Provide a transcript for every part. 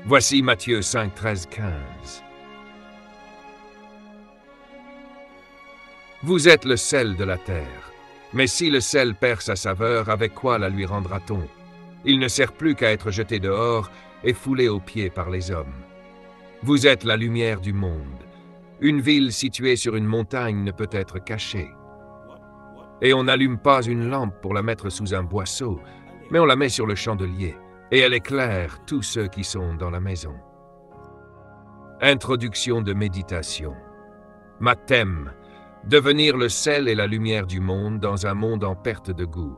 Voici Matthieu 5, 13, 15. Vous êtes le sel de la terre. Mais si le sel perd sa saveur, avec quoi la lui rendra-t-on? Il ne sert plus qu'à être jeté dehors et foulé aux pieds par les hommes. Vous êtes la lumière du monde. Une ville située sur une montagne ne peut être cachée. Et on n'allume pas une lampe pour la mettre sous un boisseau, mais on la met sur le chandelier, et elle éclaire tous ceux qui sont dans la maison. Introduction de méditation. Ma thème: devenir le sel et la lumière du monde dans un monde en perte de goût.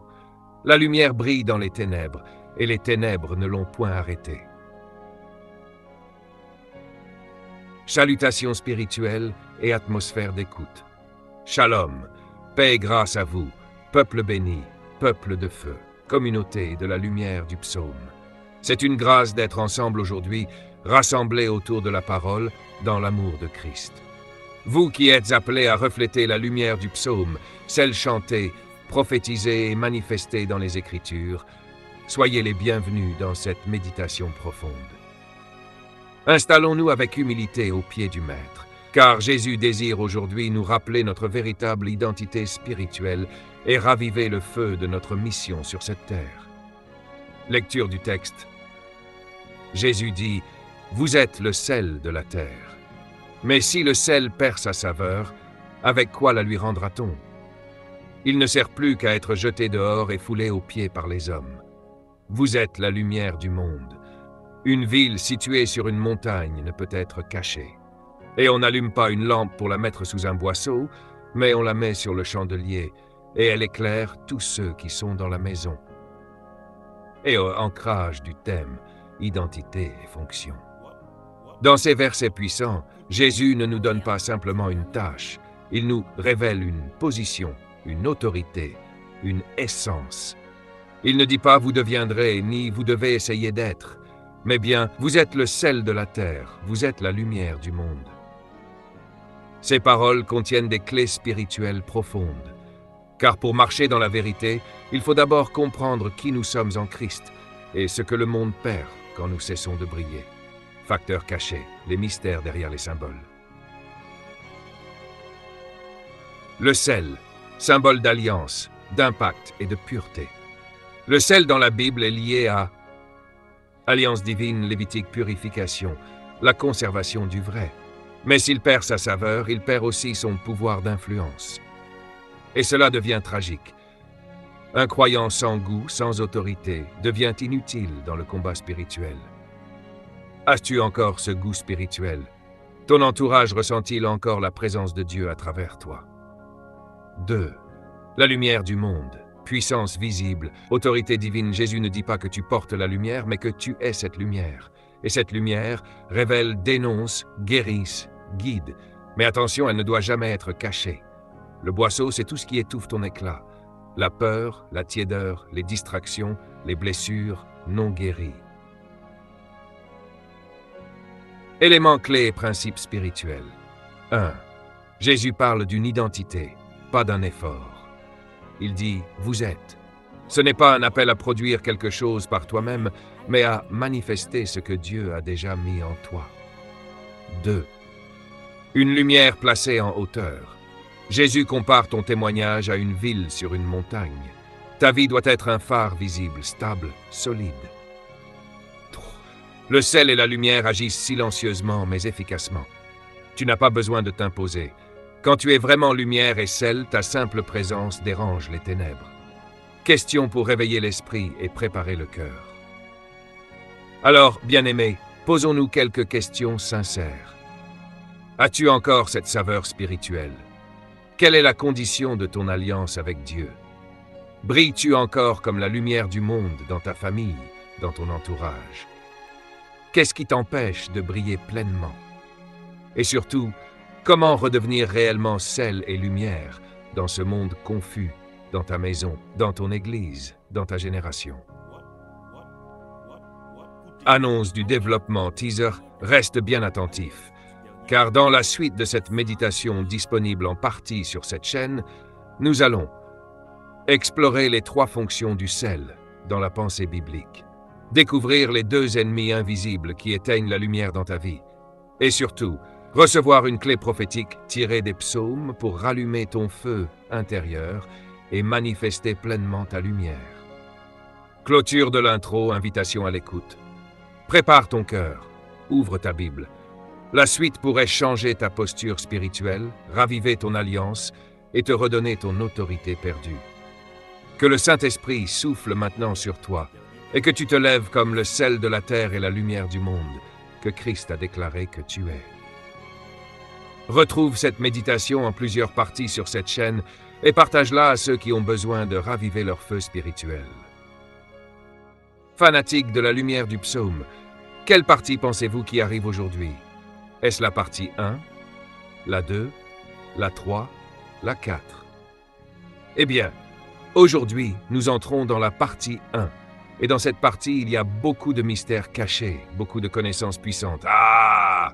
La lumière brille dans les ténèbres, et les ténèbres ne l'ont point arrêtée. Salutations spirituelles et atmosphère d'écoute. Shalom, paix et grâce à vous, peuple béni, peuple de feu, communauté de la lumière du psaume. C'est une grâce d'être ensemble aujourd'hui, rassemblés autour de la parole, dans l'amour de Christ. Vous qui êtes appelés à refléter la lumière du psaume, celle chantée, prophétisée et manifestée dans les Écritures, soyez les bienvenus dans cette méditation profonde. Installons-nous avec humilité aux pieds du Maître, car Jésus désire aujourd'hui nous rappeler notre véritable identité spirituelle et raviver le feu de notre mission sur cette terre. Lecture du texte. Jésus dit: « Vous êtes le sel de la terre. Mais si le sel perd sa saveur, avec quoi la lui rendra-t-on? Il ne sert plus qu'à être jeté dehors et foulé aux pieds par les hommes. Vous êtes la lumière du monde. Une ville située sur une montagne ne peut être cachée. Et on n'allume pas une lampe pour la mettre sous un boisseau, mais on la met sur le chandelier, et elle éclaire tous ceux qui sont dans la maison. » Et au ancrage du thème, identité et fonction. Dans ces versets puissants, Jésus ne nous donne pas simplement une tâche, il nous révèle une position, une autorité, une essence. Il ne dit pas « vous deviendrez » ni « vous devez essayer d'être », mais bien « vous êtes le sel de la terre, vous êtes la lumière du monde ». Ces paroles contiennent des clés spirituelles profondes. Car pour marcher dans la vérité, il faut d'abord comprendre qui nous sommes en Christ et ce que le monde perd quand nous cessons de briller. Facteurs cachés, les mystères derrière les symboles. Le sel, symbole d'alliance, d'impact et de pureté. Le sel dans la Bible est lié à alliance divine, lévitique, purification, la conservation du vrai. Mais s'il perd sa saveur, il perd aussi son pouvoir d'influence. Et cela devient tragique. Un croyant sans goût, sans autorité, devient inutile dans le combat spirituel. As-tu encore ce goût spirituel? Ton entourage ressent-il encore la présence de Dieu à travers toi? 2. La lumière du monde, puissance visible, autorité divine. Jésus ne dit pas que tu portes la lumière, mais que tu es cette lumière. Et cette lumière révèle, dénonce, guérisse, guide. Mais attention, elle ne doit jamais être cachée. Le boisseau, c'est tout ce qui étouffe ton éclat. La peur, la tiédeur, les distractions, les blessures non guéries. Éléments clés et principes spirituels. 1. Jésus parle d'une identité, pas d'un effort. Il dit « vous êtes ». Ce n'est pas un appel à produire quelque chose par toi-même, mais à manifester ce que Dieu a déjà mis en toi. 2. Une lumière placée en hauteur. Jésus compare ton témoignage à une ville sur une montagne. Ta vie doit être un phare visible, stable, solide. 3. Le sel et la lumière agissent silencieusement mais efficacement. Tu n'as pas besoin de t'imposer. Quand tu es vraiment lumière et sel, ta simple présence dérange les ténèbres. Question pour réveiller l'esprit et préparer le cœur. Alors, bien-aimés, posons-nous quelques questions sincères. As-tu encore cette saveur spirituelle? Quelle est la condition de ton alliance avec Dieu? Brilles-tu encore comme la lumière du monde dans ta famille, dans ton entourage? Qu'est-ce qui t'empêche de briller pleinement? Et surtout, comment redevenir réellement sel et lumière dans ce monde confus, dans ta maison, dans ton église, dans ta génération? Annonce du développement teaser, reste bien attentif. Car dans la suite de cette méditation disponible en partie sur cette chaîne, nous allons explorer les 3 fonctions du sel dans la pensée biblique, découvrir les deux ennemis invisibles qui éteignent la lumière dans ta vie. Et surtout, recevoir une clé prophétique tirée des psaumes pour rallumer ton feu intérieur et manifester pleinement ta lumière. Clôture de l'intro, invitation à l'écoute. Prépare ton cœur, ouvre ta Bible. La suite pourrait changer ta posture spirituelle, raviver ton alliance et te redonner ton autorité perdue. Que le Saint-Esprit souffle maintenant sur toi et que tu te lèves comme le sel de la terre et la lumière du monde que Christ a déclaré que tu es. Retrouve cette méditation en plusieurs parties sur cette chaîne et partage-la à ceux qui ont besoin de raviver leur feu spirituel. Fanatiques de la lumière du psaume, quelle partie pensez-vous qui arrive aujourd'hui? Est-ce la partie 1, la 2, la 3, la 4? Eh bien, aujourd'hui, nous entrons dans la partie 1. Et dans cette partie, il y a beaucoup de mystères cachés, beaucoup de connaissances puissantes. Ah!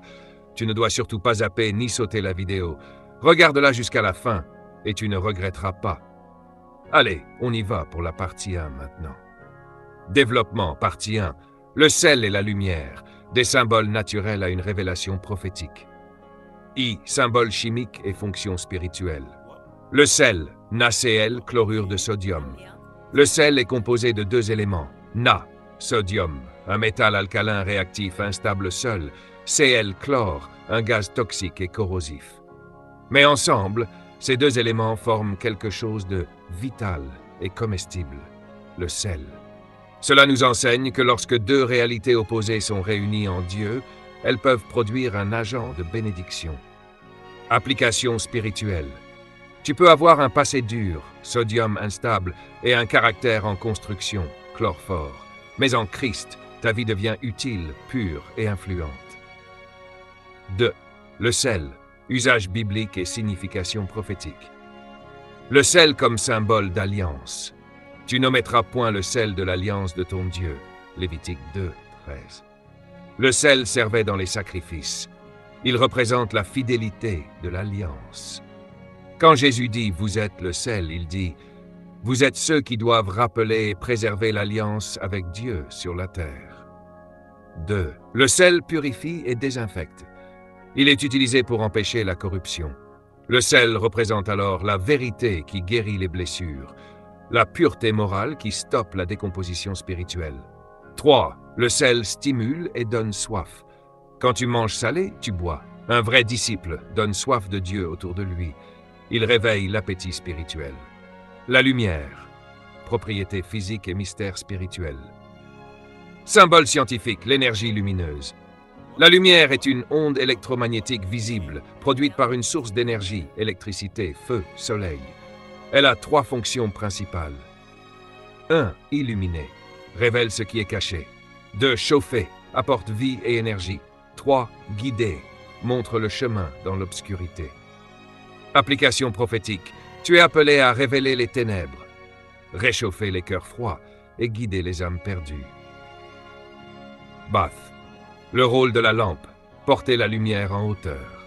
Tu ne dois surtout pas zapper ni sauter la vidéo. Regarde-la jusqu'à la fin et tu ne regretteras pas. Allez, on y va pour la partie 1 maintenant. Développement, partie 1. Le sel et la lumière, des symboles naturels à une révélation prophétique. I, symbole chimique et fonction spirituelle. Le sel, NaCl, chlorure de sodium. Le sel est composé de deux éléments, Na, sodium, un métal alcalin réactif instable seul, Cl, chlore, un gaz toxique et corrosif. Mais ensemble, ces deux éléments forment quelque chose de vital et comestible, le sel. Cela nous enseigne que lorsque deux réalités opposées sont réunies en Dieu, elles peuvent produire un agent de bénédiction. Application spirituelle. Tu peux avoir un passé dur, sodium instable, et un caractère en construction, chlorfort. Mais en Christ, ta vie devient utile, pure et influente. 2. Le sel, usage biblique et signification prophétique. Le sel comme symbole d'alliance. Tu n'omettras point le sel de l'alliance de ton Dieu. Lévitique 2, 13. Le sel servait dans les sacrifices. Il représente la fidélité de l'alliance. Quand Jésus dit « Vous êtes le sel », il dit « Vous êtes ceux qui doivent rappeler et préserver l'alliance avec Dieu sur la terre. » 2. Le sel purifie et désinfecte. Il est utilisé pour empêcher la corruption. Le sel représente alors la vérité qui guérit les blessures, la pureté morale qui stoppe la décomposition spirituelle. 3. Le sel stimule et donne soif. Quand tu manges salé, tu bois. Un vrai disciple donne soif de Dieu autour de lui. Il réveille l'appétit spirituel. La lumière, propriété physique et mystère spirituel. Symbole scientifique, l'énergie lumineuse. La lumière est une onde électromagnétique visible, produite par une source d'énergie, électricité, feu, soleil. Elle a 3 fonctions principales. 1. Illuminer, révèle ce qui est caché. 2. Chauffer, apporte vie et énergie. 3. Guider, montre le chemin dans l'obscurité. Application prophétique, tu es appelé à révéler les ténèbres, réchauffer les cœurs froids et guider les âmes perdues. Bath, le rôle de la lampe, porter la lumière en hauteur.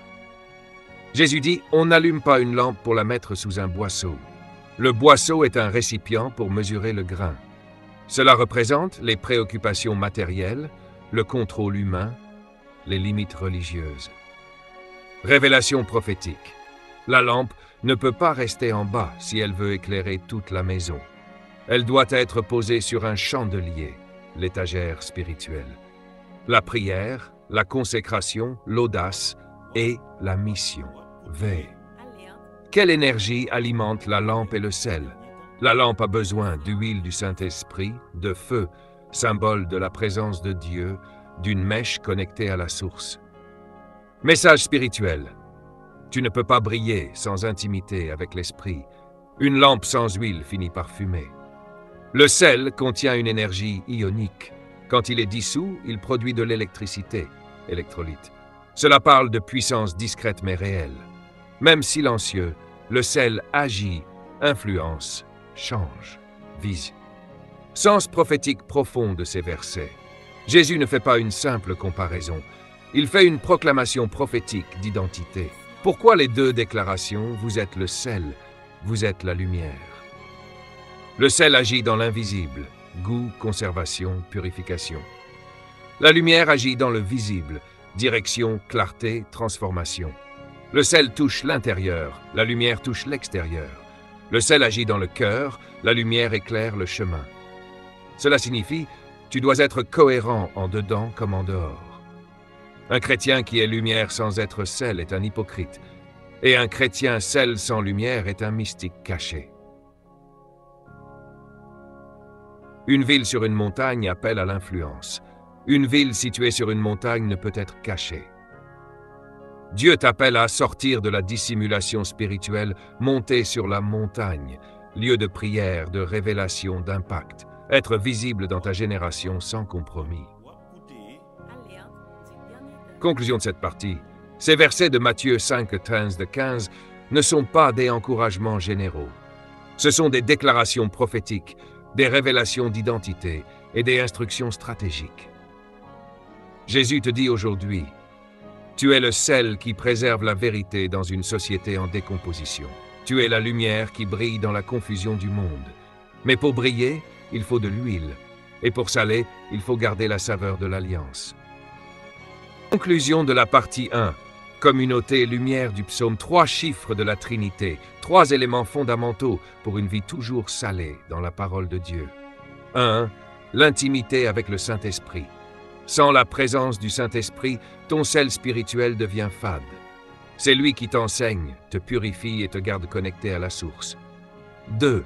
Jésus dit, on n'allume pas une lampe pour la mettre sous un boisseau. Le boisseau est un récipient pour mesurer le grain. Cela représente les préoccupations matérielles, le contrôle humain, les limites religieuses. Révélation prophétique. La lampe ne peut pas rester en bas si elle veut éclairer toute la maison. Elle doit être posée sur un chandelier, l'étagère spirituelle. La prière, la consécration, l'audace et la mission. V. Quelle énergie alimente la lampe et le sel? La lampe a besoin d'huile du Saint-Esprit, de feu, symbole de la présence de Dieu, d'une mèche connectée à la source. Message spirituel. Tu ne peux pas briller sans intimité avec l'esprit. Une lampe sans huile finit par fumer. Le sel contient une énergie ionique. Quand il est dissous, il produit de l'électricité, électrolyte. Cela parle de puissance discrète mais réelle. Même silencieux, le sel agit, influence, change, vise. Sens prophétique profond de ces versets. Jésus ne fait pas une simple comparaison. Il fait une proclamation prophétique d'identité. Pourquoi les deux déclarations « Vous êtes le sel, vous êtes la lumière ». Le sel agit dans l'invisible. goût, conservation, purification. La lumière agit dans le visible, direction, clarté, transformation. Le sel touche l'intérieur, la lumière touche l'extérieur. Le sel agit dans le cœur, la lumière éclaire le chemin. Cela signifie, tu dois être cohérent en dedans comme en dehors. Un chrétien qui est lumière sans être sel est un hypocrite, et un chrétien sel sans lumière est un mystique caché. Une ville sur une montagne appelle à l'influence. Une ville située sur une montagne ne peut être cachée. Dieu t'appelle à sortir de la dissimulation spirituelle, monter sur la montagne, lieu de prière, de révélation, d'impact, être visible dans ta génération sans compromis. Conclusion de cette partie. Ces versets de Matthieu 5, 13-15 ne sont pas des encouragements généraux. Ce sont des déclarations prophétiques, des révélations d'identité et des instructions stratégiques. Jésus te dit aujourd'hui, tu es le sel qui préserve la vérité dans une société en décomposition. Tu es la lumière qui brille dans la confusion du monde. Mais pour briller, il faut de l'huile. Et pour saler, il faut garder la saveur de l'alliance. Conclusion de la partie 1. Communauté lumière du psaume, 3 chiffres de la Trinité, 3 éléments fondamentaux pour une vie toujours salée dans la parole de Dieu. 1. L'intimité avec le Saint-Esprit. Sans la présence du Saint-Esprit, ton sel spirituel devient fade. C'est lui qui t'enseigne, te purifie et te garde connecté à la source. 2.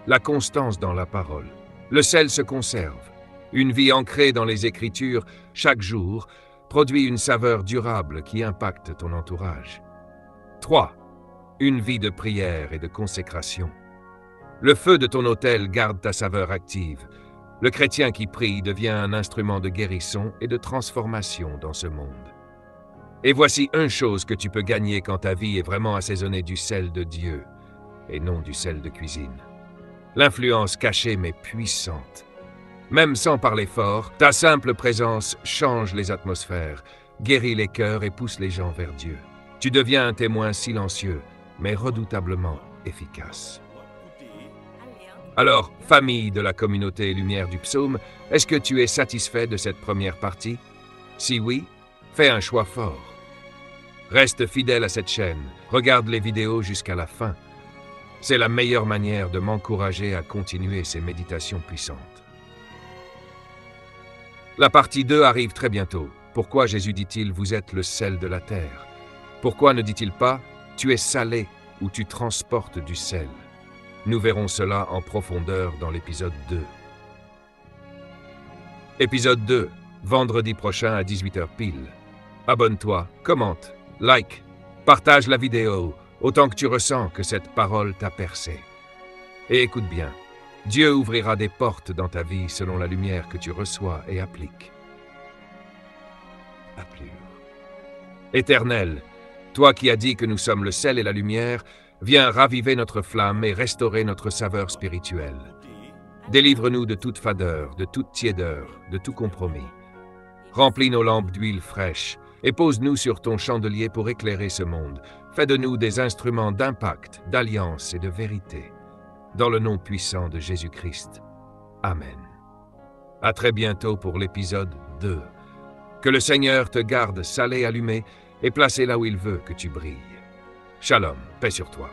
La constance dans la parole. Le sel se conserve. Une vie ancrée dans les Écritures, chaque jour, produit une saveur durable qui impacte ton entourage. 3. Une vie de prière et de consécration. Le feu de ton autel garde ta saveur active. Le chrétien qui prie devient un instrument de guérison et de transformation dans ce monde. Et voici une chose que tu peux gagner quand ta vie est vraiment assaisonnée du sel de Dieu et non du sel de cuisine. L'influence cachée mais puissante. Même sans parler fort, ta simple présence change les atmosphères, guérit les cœurs et pousse les gens vers Dieu. Tu deviens un témoin silencieux, mais redoutablement efficace. Alors, famille de la communauté lumière du psaume, est-ce que tu es satisfait de cette première partie? Si oui, fais un choix fort. Reste fidèle à cette chaîne, regarde les vidéos jusqu'à la fin. C'est la meilleure manière de m'encourager à continuer ces méditations puissantes. La partie 2 arrive très bientôt. Pourquoi Jésus dit-il « Vous êtes le sel de la terre » ? Pourquoi ne dit-il pas « Tu es salé » ou « Tu transportes du sel » ? Nous verrons cela en profondeur dans l'épisode 2. Épisode 2, vendredi prochain à 18h pile. Abonne-toi, commente, like, partage la vidéo, autant que tu ressens que cette parole t'a percé. Et écoute bien, Dieu ouvrira des portes dans ta vie selon la lumière que tu reçois et appliques. Éternel, toi qui as dit que nous sommes le sel et la lumière, viens raviver notre flamme et restaurer notre saveur spirituelle. Délivre-nous de toute fadeur, de toute tiédeur, de tout compromis. Remplis nos lampes d'huile fraîche et pose-nous sur ton chandelier pour éclairer ce monde. Fais de nous des instruments d'impact, d'alliance et de vérité. Dans le nom puissant de Jésus-Christ. Amen. À très bientôt pour l'épisode 2. Que le Seigneur te garde salé, allumé et placé là où il veut que tu brilles. Shalom, paix sur toi.